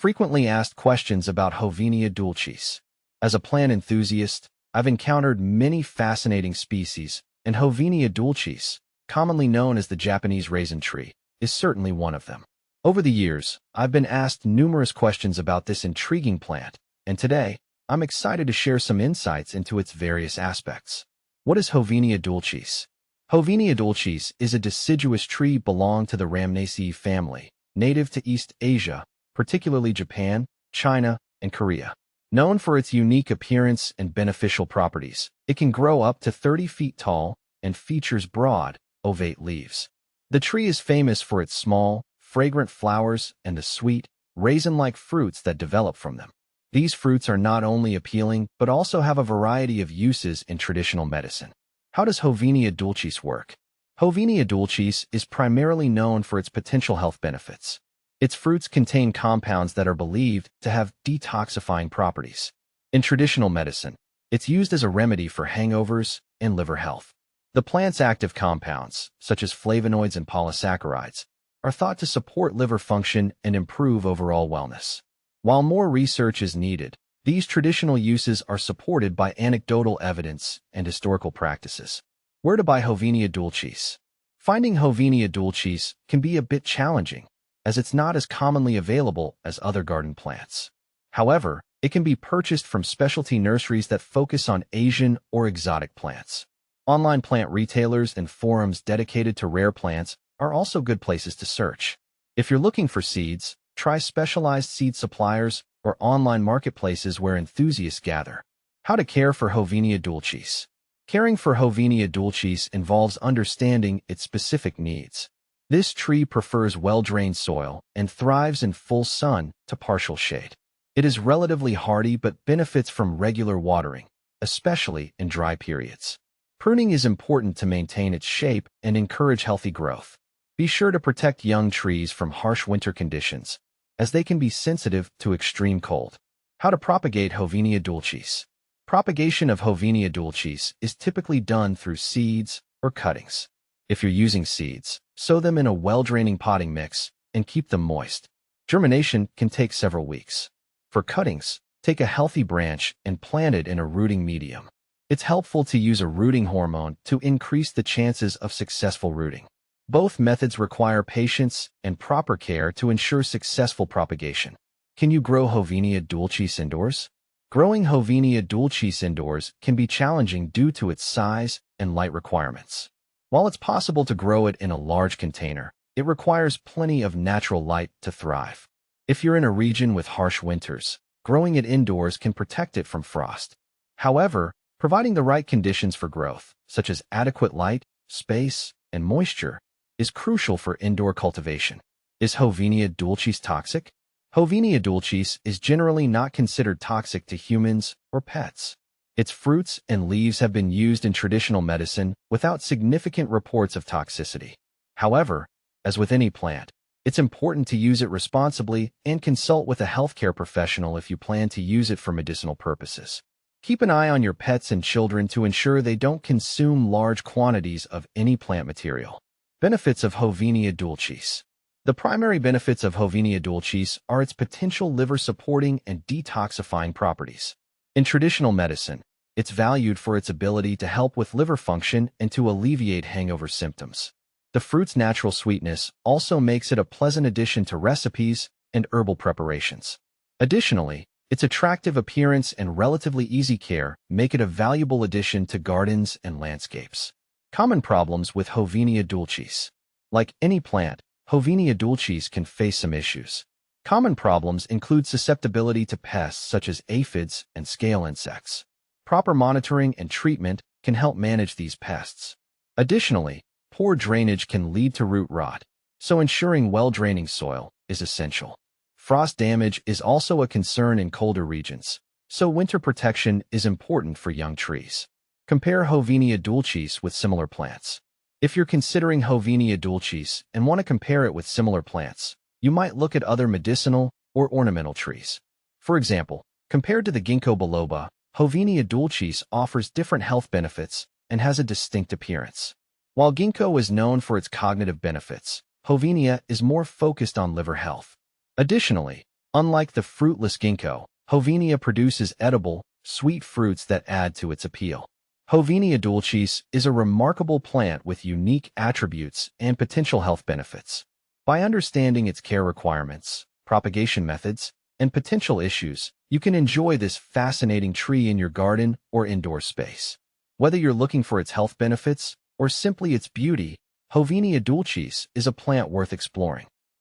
Frequently asked questions about Hovenia dulcis. As a plant enthusiast, I've encountered many fascinating species, and Hovenia dulcis, commonly known as the Japanese raisin tree, is certainly one of them. Over the years, I've been asked numerous questions about this intriguing plant, and today, I'm excited to share some insights into its various aspects. What is Hovenia dulcis? Hovenia dulcis is a deciduous tree belonging to the Rhamnaceae family, native to East Asia, particularly Japan, China, and Korea. Known for its unique appearance and beneficial properties, it can grow up to 30 feet tall and features broad, ovate leaves. The tree is famous for its small, fragrant flowers and the sweet, raisin-like fruits that develop from them. These fruits are not only appealing but also have a variety of uses in traditional medicine. How does Hovenia dulcis work? Hovenia dulcis is primarily known for its potential health benefits. Its fruits contain compounds that are believed to have detoxifying properties. In traditional medicine, it's used as a remedy for hangovers and liver health. The plant's active compounds, such as flavonoids and polysaccharides, are thought to support liver function and improve overall wellness. While more research is needed, these traditional uses are supported by anecdotal evidence and historical practices. Where to buy Hovenia dulcis? Finding Hovenia dulcis can be a bit challenging, as it's not as commonly available as other garden plants. However, it can be purchased from specialty nurseries that focus on Asian or exotic plants. Online plant retailers and forums dedicated to rare plants are also good places to search. If you're looking for seeds, try specialized seed suppliers or online marketplaces where enthusiasts gather. How to care for Hovenia dulcis. Caring for Hovenia dulcis involves understanding its specific needs. This tree prefers well-drained soil and thrives in full sun to partial shade. It is relatively hardy but benefits from regular watering, especially in dry periods. Pruning is important to maintain its shape and encourage healthy growth. Be sure to protect young trees from harsh winter conditions, as they can be sensitive to extreme cold. How to propagate Hovenia dulcis. Propagation of Hovenia dulcis is typically done through seeds or cuttings. If you're using seeds, sow them in a well-draining potting mix and keep them moist. Germination can take several weeks. For cuttings, take a healthy branch and plant it in a rooting medium. It's helpful to use a rooting hormone to increase the chances of successful rooting. Both methods require patience and proper care to ensure successful propagation. Can you grow Hovenia dulcis indoors? Growing Hovenia dulcis indoors can be challenging due to its size and light requirements. While it's possible to grow it in a large container, it requires plenty of natural light to thrive. If you're in a region with harsh winters, growing it indoors can protect it from frost. However, providing the right conditions for growth, such as adequate light, space, and moisture, is crucial for indoor cultivation. Is Hovenia dulcis toxic? Hovenia dulcis is generally not considered toxic to humans or pets. Its fruits and leaves have been used in traditional medicine without significant reports of toxicity. However, as with any plant, it's important to use it responsibly and consult with a healthcare professional if you plan to use it for medicinal purposes. Keep an eye on your pets and children to ensure they don't consume large quantities of any plant material. Benefits of Hovenia dulcis. The primary benefits of Hovenia dulcis are its potential liver-supporting and detoxifying properties. In traditional medicine, it's valued for its ability to help with liver function and to alleviate hangover symptoms. The fruit's natural sweetness also makes it a pleasant addition to recipes and herbal preparations. Additionally, its attractive appearance and relatively easy care make it a valuable addition to gardens and landscapes. Common problems with Hovenia dulcis. Like any plant, Hovenia dulcis can face some issues. Common problems include susceptibility to pests such as aphids and scale insects. Proper monitoring and treatment can help manage these pests. Additionally, poor drainage can lead to root rot, so ensuring well-draining soil is essential. Frost damage is also a concern in colder regions, so winter protection is important for young trees. Compare Hovenia dulcis with similar plants. If you're considering Hovenia dulcis and want to compare it with similar plants, you might look at other medicinal or ornamental trees. For example, compared to the ginkgo biloba, Hovenia dulcis offers different health benefits and has a distinct appearance. While ginkgo is known for its cognitive benefits, Hovenia is more focused on liver health. Additionally, Unlike the fruitless ginkgo, Hovenia produces edible, sweet fruits that add to its appeal. Hovenia dulcis is a remarkable plant with unique attributes and potential health benefits. By understanding its care requirements, propagation methods, and potential issues, you can enjoy this fascinating tree in your garden or indoor space. Whether you're looking for its health benefits or simply its beauty, Hovenia dulcis is a plant worth exploring.